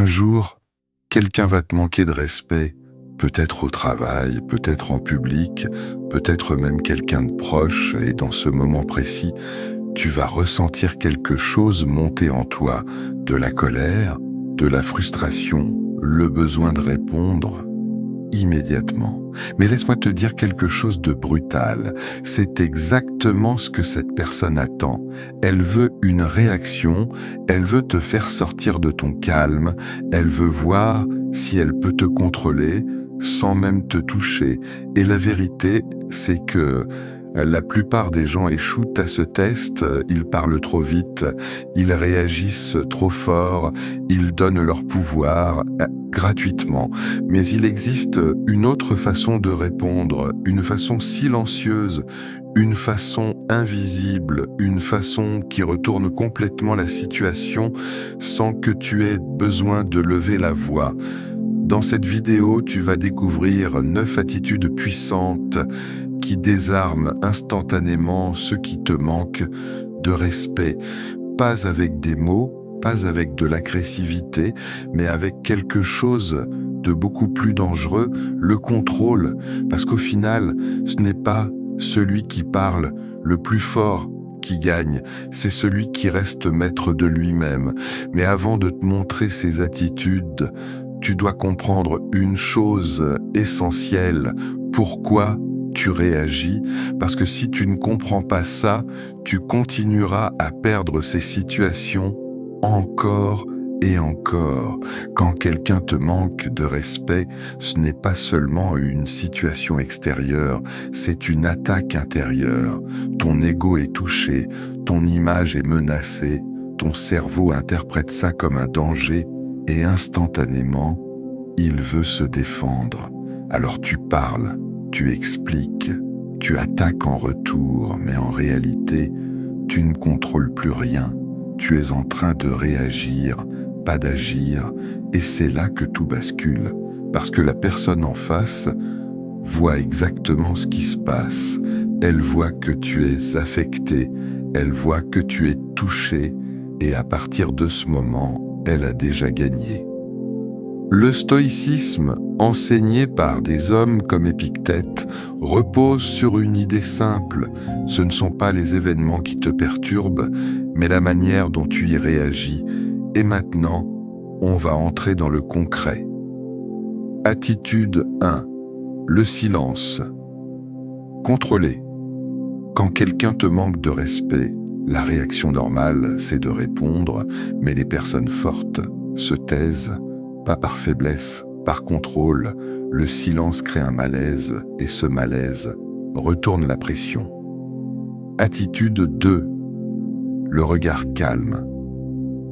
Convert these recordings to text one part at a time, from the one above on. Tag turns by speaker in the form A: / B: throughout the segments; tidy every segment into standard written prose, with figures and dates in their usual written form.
A: Un jour, quelqu'un va te manquer de respect, peut-être au travail, peut-être en public, peut-être même quelqu'un de proche, et dans ce moment précis, tu vas ressentir quelque chose monter en toi, de la colère, de la frustration, le besoin de répondre immédiatement. Mais laisse-moi te dire quelque chose de brutal. C'est exactement ce que cette personne attend. Elle veut une réaction, elle veut te faire sortir de ton calme, elle veut voir si elle peut te contrôler sans même te toucher. Et la vérité, c'est que la plupart des gens échouent à ce test, ils parlent trop vite, ils réagissent trop fort, ils donnent leur pouvoir gratuitement. Mais il existe une autre façon de répondre, une façon silencieuse, une façon invisible, une façon qui retourne complètement la situation sans que tu aies besoin de lever la voix. Dans cette vidéo, tu vas découvrir 9 attitudes puissantes qui désarment instantanément ce qui te manque de respect, pas avec des mots, pas avec de l'agressivité, mais avec quelque chose de beaucoup plus dangereux, le contrôle. Parce qu'au final, ce n'est pas celui qui parle le plus fort qui gagne, c'est celui qui reste maître de lui-même. Mais avant de te montrer ces attitudes, tu dois comprendre une chose essentielle. Pourquoi tu réagis? Parce que si tu ne comprends pas ça, tu continueras à perdre ces situations encore et encore. Quand quelqu'un te manque de respect, ce n'est pas seulement une situation extérieure, c'est une attaque intérieure. Ton ego est touché, ton image est menacée, ton cerveau interprète ça comme un danger et instantanément, il veut se défendre. Alors tu parles, tu expliques, tu attaques en retour, mais en réalité, tu ne contrôles plus rien. Tu es en train de réagir, pas d'agir, et c'est là que tout bascule. Parce que la personne en face voit exactement ce qui se passe. Elle voit que tu es affecté, elle voit que tu es touché, et à partir de ce moment, elle a déjà gagné. Le stoïcisme, enseigné par des hommes comme Épictète, repose sur une idée simple. Ce ne sont pas les événements qui te perturbent, mais la manière dont tu y réagis. Et maintenant, on va entrer dans le concret. Attitude 1. Le silence. Contrôler. Quand quelqu'un te manque de respect, la réaction normale, c'est de répondre, mais les personnes fortes se taisent, pas par faiblesse, par contrôle. Le silence crée un malaise, et ce malaise retourne la pression. Attitude 2. Le regard calme.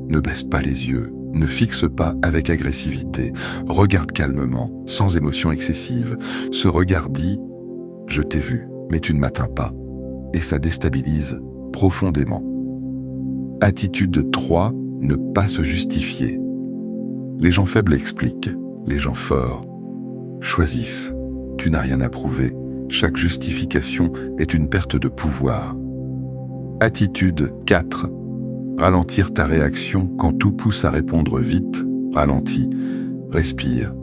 A: Ne baisse pas les yeux, ne fixe pas avec agressivité. Regarde calmement, sans émotion excessive. Ce regard dit « Je t'ai vu, mais tu ne m'atteins pas ». Et ça déstabilise profondément. Attitude 3, ne pas se justifier. Les gens faibles expliquent, les gens forts choisissent. Tu n'as rien à prouver, chaque justification est une perte de pouvoir. Attitude 4, ralentir ta réaction quand tout pousse à répondre vite, ralentis, respire,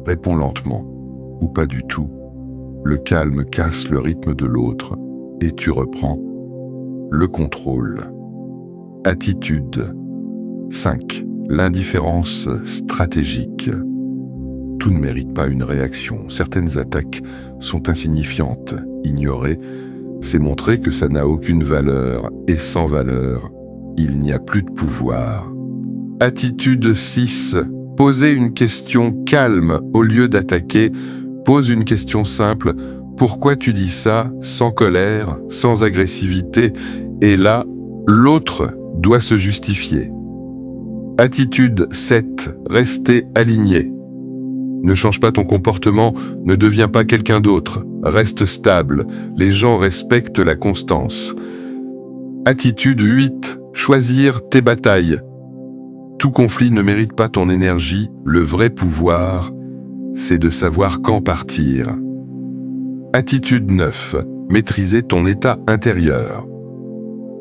A: réponds lentement, ou pas du tout. Le calme casse le rythme de l'autre, et tu reprends le contrôle. Attitude 5. L'indifférence stratégique. Tout ne mérite pas une réaction. Certaines attaques sont insignifiantes. Ignorer, c'est montrer que ça n'a aucune valeur. Et sans valeur, il n'y a plus de pouvoir. Attitude 6. Poser une question calme au lieu d'attaquer. Pose une question simple. Pourquoi tu dis ça, sans colère, sans agressivité? Et là, l'autre doit se justifier. Attitude 7. Rester aligné. Ne change pas ton comportement, ne deviens pas quelqu'un d'autre. Reste stable. Les gens respectent la constance. Attitude 8. Choisir tes batailles. Tout conflit ne mérite pas ton énergie. Le vrai pouvoir, c'est de savoir quand partir. Attitude 9. Maîtriser ton état intérieur.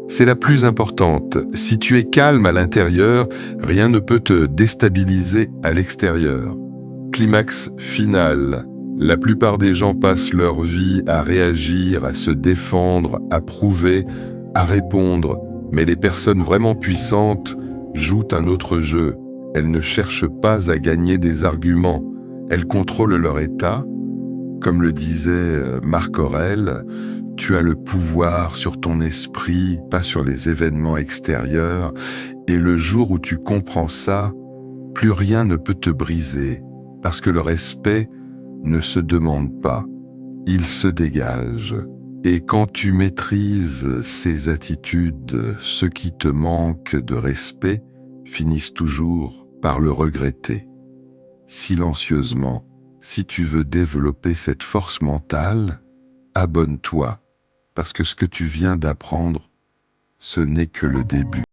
A: C'est la plus importante. Si tu es calme à l'intérieur, rien ne peut te déstabiliser à l'extérieur. Climax final. La plupart des gens passent leur vie à réagir, à se défendre, à prouver, à répondre. Mais les personnes vraiment puissantes jouent un autre jeu. Elles ne cherchent pas à gagner des arguments. Elles contrôlent leur état. Comme le disait Marc Aurèle, tu as le pouvoir sur ton esprit, pas sur les événements extérieurs. Et le jour où tu comprends ça, plus rien ne peut te briser, parce que le respect ne se demande pas, il se dégage. Et quand tu maîtrises ces attitudes, ceux qui te manquent de respect finissent toujours par le regretter. Silencieusement, si tu veux développer cette force mentale, abonne-toi, parce que ce que tu viens d'apprendre, ce n'est que le début.